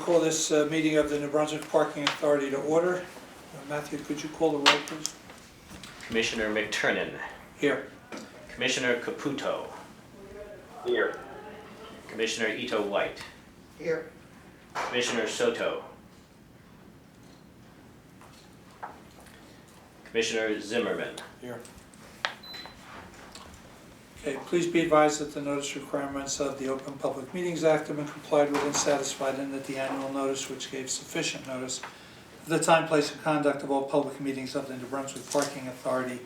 call this meeting of the New Brunswick Parking Authority to order. Matthew, could you call the roll, please? Commissioner McTurnan. Here. Commissioner Caputo. Here. Commissioner Ito White. Here. Commissioner Soto. Commissioner Zimmerman. Here. Okay, please be advised that the notice requirements of the Open Public Meetings Act have been complied with and satisfied, and that the annual notice, which gave sufficient notice of the time, place, and conduct of all public meetings of the New Brunswick Parking Authority,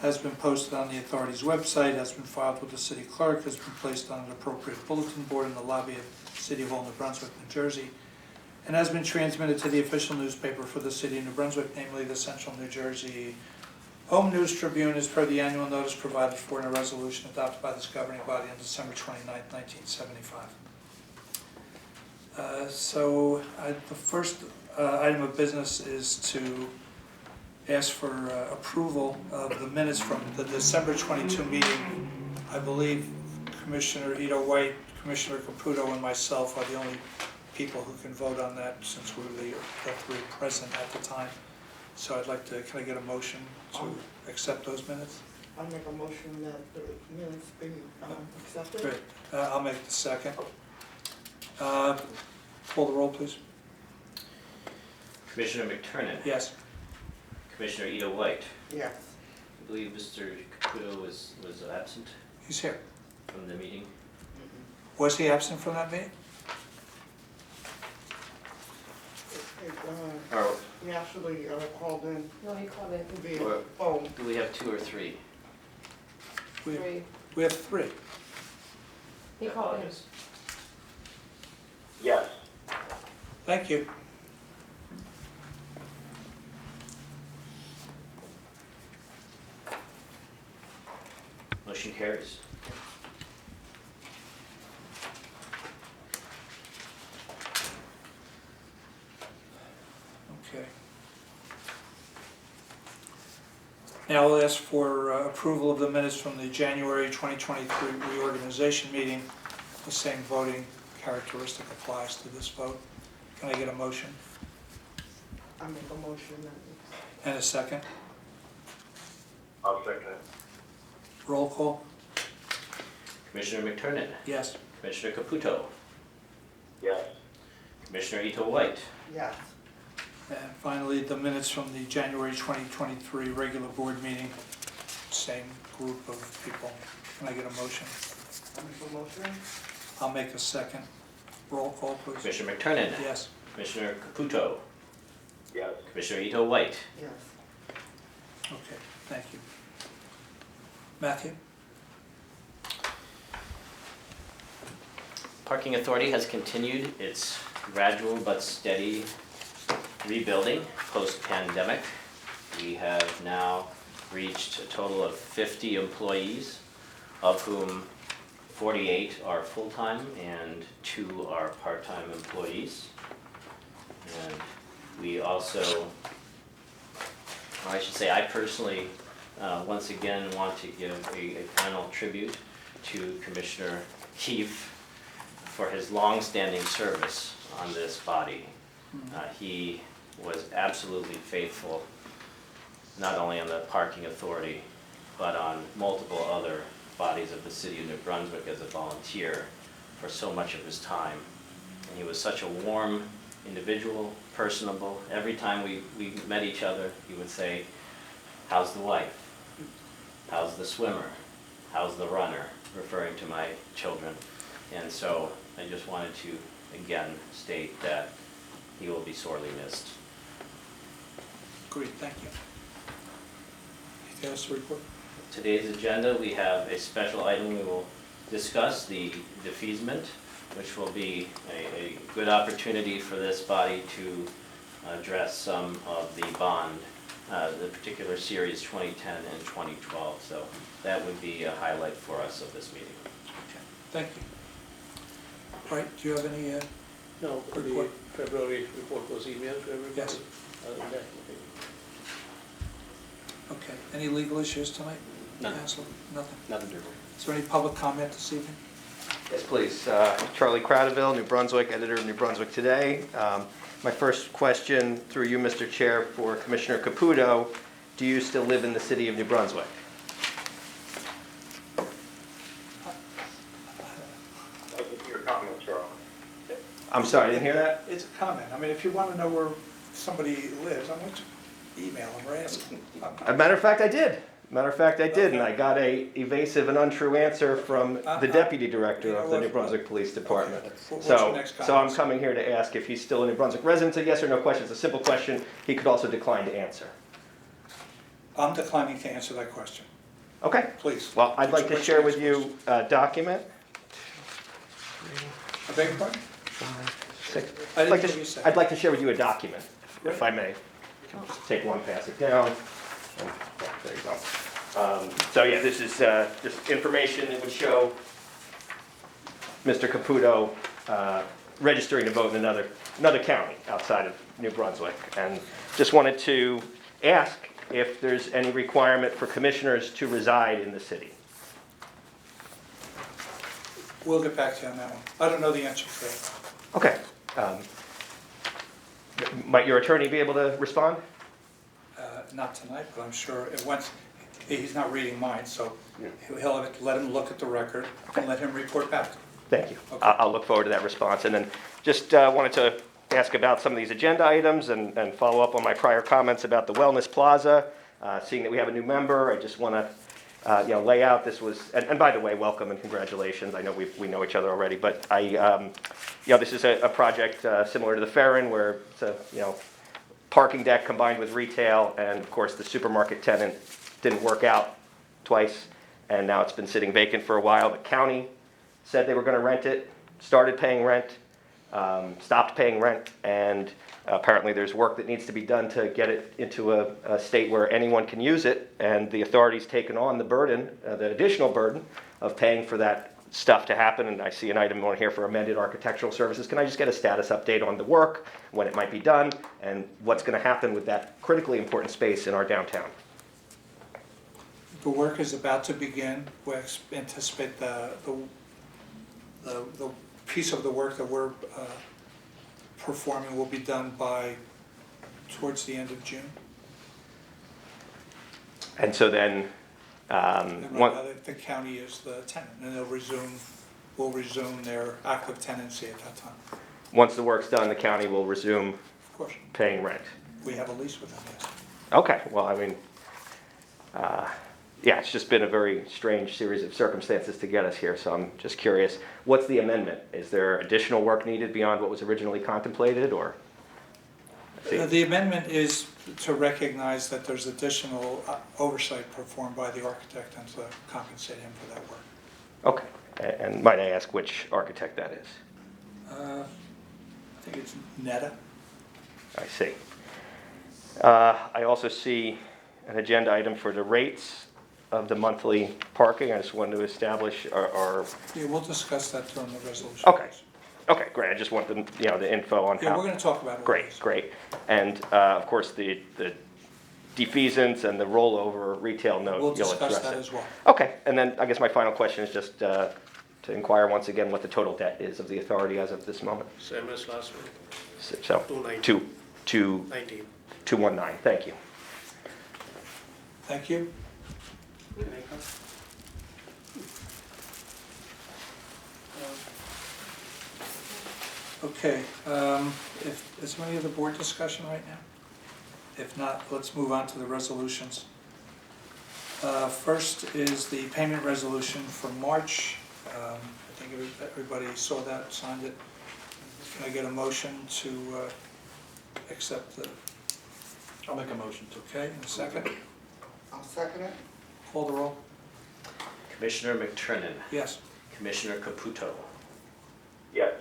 has been posted on the authority's website, has been filed with the city clerk, has been placed on an appropriate bulletin board in the lobby of City Hall, New Brunswick, New Jersey, and has been transmitted to the official newspaper for the city of New Brunswick, namely the Central New Jersey Home News Tribune, as per the annual notice provided for in a resolution adopted by this governing body on December 29, 1975. The first item of business is to ask for approval of the minutes from the December 22 meeting. I believe Commissioner Ito White, Commissioner Caputo, and myself are the only people who can vote on that, since we were the three present at the time. So I'd like to, can I get a motion to accept those minutes? I'll make a motion that the minutes be accepted. Great. I'll make the second. Call the roll, please. Commissioner McTurnan. Yes. Commissioner Ito White. Yes. I believe Mr. Caputo was absent He's here. from the meeting. Was he absent from that meeting? Or He actually called in No, he called in via Or- phone. do we have two or three? three. We have three. He called in. Apologies. Yes. Thank you. Motion carries. Okay. Now we'll ask for approval of the minutes from the January 2023 reorganization meeting. The same voting characteristic applies to this vote. Can I get a motion I make a motion that and a second? I'll second it. Roll call? Commissioner McTurnan. Yes. Commissioner Caputo. Yes. Commissioner Ito White. yes. And finally, the minutes from the January 2023 regular board meeting. Same group of people. Can I get a motion? I make a motion. I'll make a second. Roll call, please. Commissioner McTurnan. Yes. Commissioner Caputo. Yes. Commissioner Ito White. Yes. Okay, thank you. Matthew? Parking Authority has continued its gradual but steady rebuilding post-pandemic. We have now reached a total of 50 employees, of whom 48 are full-time and 2 are part-time employees. And we also, or I should say, I personally once again want to give a final tribute to Commissioner Keefe for his long-standing service on this body. He was absolutely faithful, not only on the Parking Authority, but on multiple other bodies of the city of New Brunswick as a volunteer for so much of his time. And he was such a warm individual, personable. Every time we met each other, he would say, "How's the wife? How's the swimmer? How's the runner?" referring to my children. And so I just wanted to again state that he will be sorely missed. Great, thank you. Anything else to report? Today's agenda, we have a special item we will discuss, the defeasance, which will be a good opportunity for this body to address some of the bond, the particular series 2010 and 2012. So that would be a highlight for us of this meeting. Okay, thank you. All right, do you have any, No, the report? February report was emailed to everybody? Yes. Other than that, okay, any legal issues tonight? None. Counselor? Nothing. Nothing to report. Is there any public comment this evening? Yes, please. Charlie Cradaville, New Brunswick, editor of New Brunswick Today. My first question through you, Mr. Chair, for Commissioner Caputo. Do you still live in the city of New Brunswick? That's your comment, Charles. I'm sorry, I didn't hear that? It's a comment. I mean, if you want to know where somebody lives, I'm going to email them or ask them. As a matter of fact, I did. And I got a evasive and untrue answer from the deputy director of the New Brunswick Police Department. What's your next So I'm comment? coming here to ask if he's still a New Brunswick resident. It's a yes or no question. It's a simple question. He could also decline to answer. I'm declining to answer that question. Okay. Please. Well, I'd like to What's share your with next you a document. I beg your pardon? Six. I didn't hear you say. I'd like to share with you a document, Great. if I may. Just take one, pass it down. And, yeah, there you go. So yeah, this is just information that would show Mr. Caputo registering to vote in another county outside of New Brunswick. And just wanted to ask if there's any requirement for commissioners to reside in the city. We'll get back to you on that one. I don't know the answer to that. Okay. Might your attorney be able to respond? Not tonight, but I'm sure it once, he's not reading mine, so he'll let him look at the record and let him report back. Thank you. Okay. I'll look forward to that response. And then just wanted to ask about some of these agenda items and follow up on my prior comments about the Wellness Plaza. Seeing that we have a new member, I just want to lay out, this was, and by the way, welcome and congratulations. I know we know each other already, but this is a project similar to the Farron where it's a, parking deck combined with retail, and of course the supermarket tenant didn't work out twice, and now it's been sitting vacant for a while. The county said they were going to rent it, started paying rent, stopped paying rent, and apparently there's work that needs to be done to get it into a state where anyone can use it, and the authority's taken on the burden, the additional burden of paying for that stuff to happen. And I see an item on here for amended architectural services. Can I just get a status update on the work, when it might be done, and what's going to happen with that critically important space in our downtown? The work is about to begin. We anticipate the piece of the work that we're performing will be done by towards the end of June. And so then, And right now, the county is the tenant, and will resume their active tenancy at that time. once the work's done, the county will resume Of course, paying rent. we have a lease with them, yes. Okay, well, I mean, it's just been a very strange series of circumstances to get us here, so I'm just curious, what's the amendment? Is there additional work needed beyond what was originally contemplated, or? The amendment is to recognize that there's additional oversight performed by the architect and to compensate him for that work. Okay, and might I ask which architect that is? I think it's Netta. I see. I also see an agenda item for the rates of the monthly parking. I just wanted to establish our Yeah, we'll discuss that during the resolution. Okay, great. I just want the info on Yeah, how. we're going to talk about it. Great. And of course, the defeasance and the rollover retail note, We'll you'll discuss address that it. as well. Okay, and then I guess my final question is just to inquire once again what the total debt is of the authority as of this moment. Same as last week, So, 219. 19. 219, thank you. Thank you. Okay, is there any other board discussion right now? If not, let's move on to the resolutions. First is the payment resolution for March. I think everybody saw that, signed it. Can I get a motion to accept the? I'll make a motion to. Okay, and a second? I'll second it. Call the roll. Commissioner McTernan, Yes. Commissioner Caputo, Yes.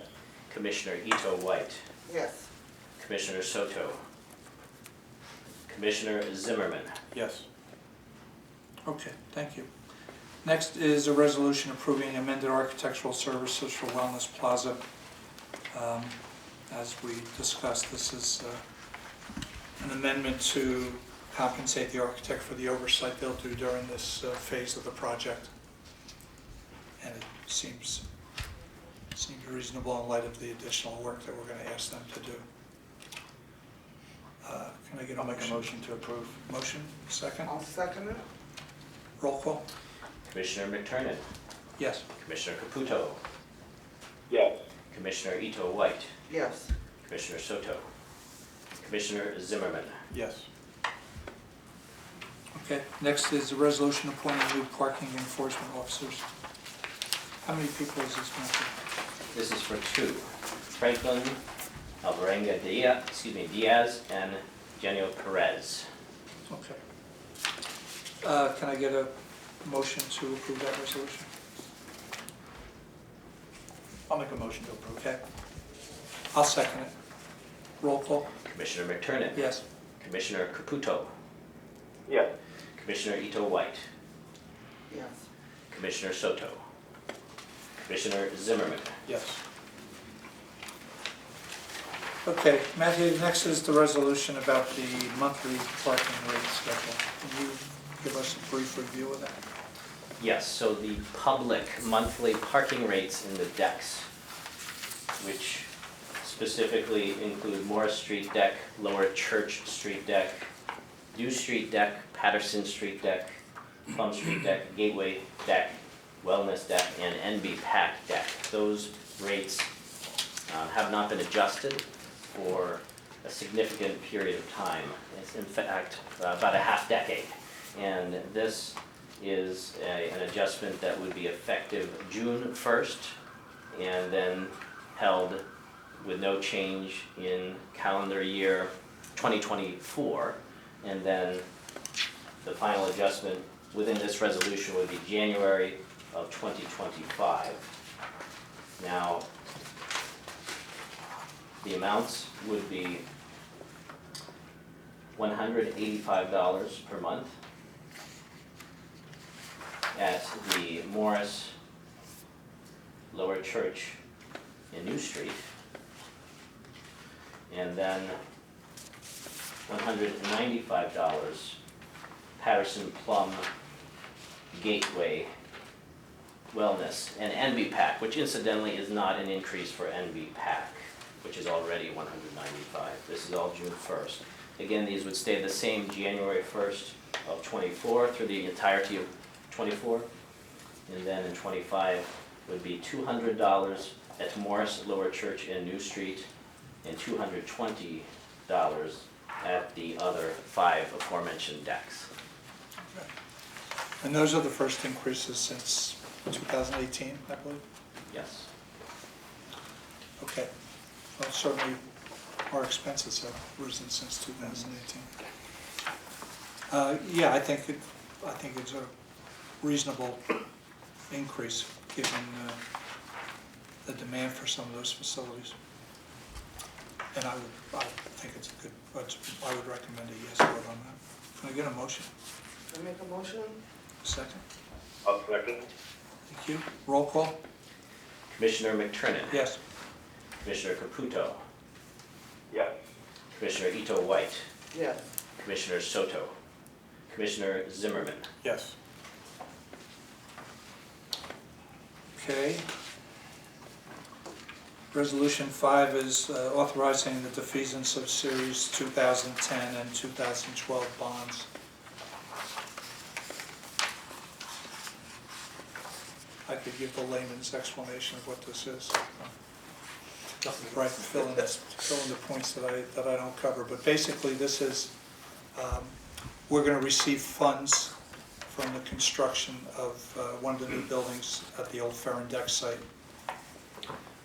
Commissioner Ito White, Yes. Commissioner Soto, Commissioner Zimmerman. Yes. Okay, thank you. Next is a resolution approving amended architectural services for Wellness Plaza. As we discussed, this is an amendment to compensate the architect for the oversight they'll do during this phase of the project. And it seems Seems reasonable in light of the additional work that we're gonna ask them to do. Can I get a I'll make a motion? motion to approve. Motion, second? I'll second it. Roll call? Commissioner McTurnan, Yes. Commissioner Caputo, Yes. Commissioner Ito White, Yes. Commissioner Soto, Commissioner Zimmerman. Yes. Okay, next is the resolution appointing new parking enforcement officers. How many people is this going to? This is for two, Franklin Alvarenga Diaz and Genio Perez. Okay. Can I get a motion to approve that resolution? I'll make a motion to approve. Okay. I'll second it. Roll call? Commissioner McTurnan. Yes. Commissioner Caputo, Yes. Commissioner Ito White, Yes. Commissioner Soto, Commissioner Zimmerman. Yes. Okay, Matthew, next is the resolution about the monthly parking rate schedule. Can you give us a brief review of that? Yes, so the public monthly parking rates in the decks, which specifically include Morris Street deck, Lower Church Street deck, New Street deck, Patterson Street deck, Plum Street deck, Gateway deck, Wellness deck, and NB Pack deck. Those rates have not been adjusted for a significant period of time. It's in fact about a half decade. And this is an adjustment that would be effective June 1st and then held with no change in calendar year 2024. And then the final adjustment within this resolution would be January of 2025. Now, the amounts would be $185 per month at the Morris, Lower Church, and New Street. And then $195 Patterson, Plum, Gateway, Wellness, and NB Pack, which incidentally is not an increase for NB Pack, which is already $195. This is all June 1st. Again, these would stay the same January 1st of 24 through the entirety of 24. And then in 25 would be $200 at Morris, Lower Church, and New Street, and $220 at the other 5 aforementioned decks. And those are the first increases since 2018, I believe? Yes. Okay. Well, certainly our expenses have risen since 2018. Yeah, I think it's a reasonable increase given the demand for some of those facilities. And I think it's a good, I would recommend a yes vote on that. Can I get a motion? I make a motion? Second? I'll second. Thank you. Roll call? Commissioner McTurnan. Yes. Commissioner Caputo. Yes. Commissioner Ito White. Yes. Commissioner Soto. Commissioner Zimmerman. Yes. Okay. Resolution 5 is authorizing the defeasance of Series 2010 and 2012 bonds. I could give the layman's explanation of what this is. Right, fill in the points that I don't cover. But basically, this is, we're going to receive funds from the construction of one of the new buildings at the old Ferron Deck site.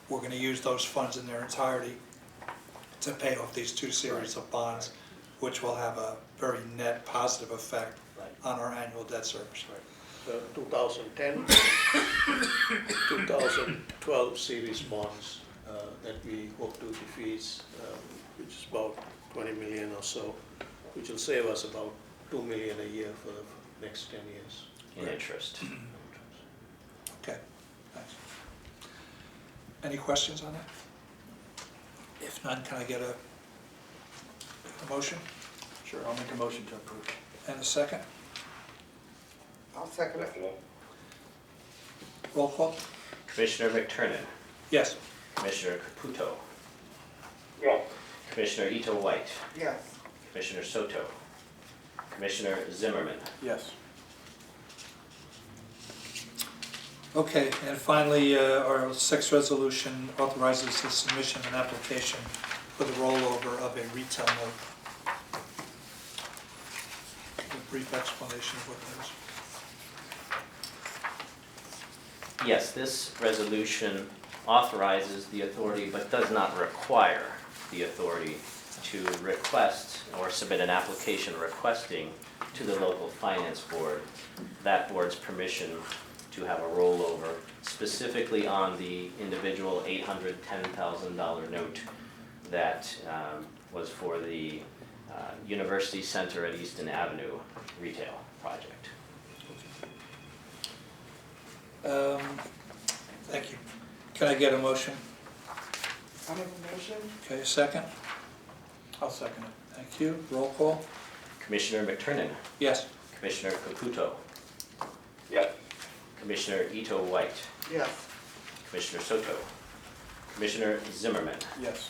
We're going to use those funds in their entirety to pay off these 2 series of bonds, which will have a very net positive effect on our annual debt service. The 2010, 2012 series bonds that we hope to defease, which is about 20 million or so, which will save us about 2 million a year for the next 10 years. In interest. Okay, thanks. Any questions on that? If none, can I get a motion Sure, I'll make a motion to approve. and a second? I'll second it. Roll call? Commissioner McTurnan. Yes. Commissioner Caputo, Yes. Commissioner Ito White, Yes. Commissioner Soto, Commissioner Zimmerman. Yes. Okay, and finally, our sixth resolution authorizes the submission of an application for the rollover of a retail note. A brief explanation of what that is. Yes, this resolution authorizes the authority but does not require the authority to request or submit an application requesting to the local finance board that board's permission to have a rollover specifically on the individual $810,000 note that was for the University Center at Easton Avenue retail project. Thank you. Can I get a motion? I make a motion? Okay, a second? I'll second it. Thank you. Roll call? Commissioner McTurnan, Yes. Commissioner Caputo, Yes. Commissioner Ito White, Yes. Commissioner Soto, Commissioner Zimmerman. Yes.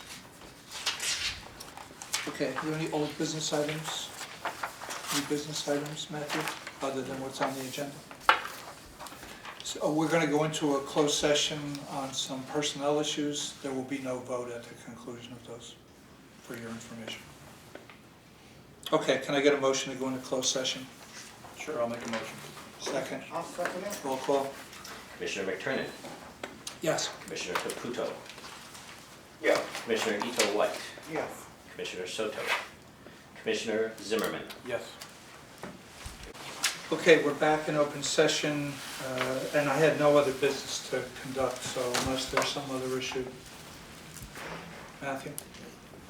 Okay, are there any old business items? New business items, Matthew, other than what's on the agenda? So we're going to go into a closed session on some personnel issues. There will be no vote at the conclusion of those, for your information. Okay, can I get a motion to go into closed session? Sure, I'll make a motion. Second, I'll second it. roll call? Commissioner McTurnan, Yes. Commissioner Caputo, Yes. Commissioner Ito White, Yes. Commissioner Soto, Commissioner Zimmerman. Yes. Okay, we're back in open session, and I had no other business to conduct, so unless there's some other issue. Matthew?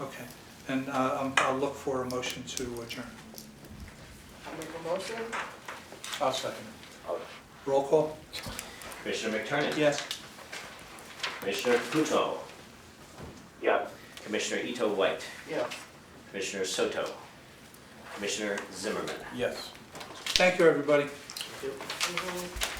Okay, and I'll look for a motion to adjourn. I make a motion? I'll second it. Roll call? Commissioner McTurnan, Yes. Commissioner Caputo, Yes. Commissioner Ito White, Yes. Commissioner Soto, Commissioner Zimmerman. Yes. Thank you, everybody. Mhm.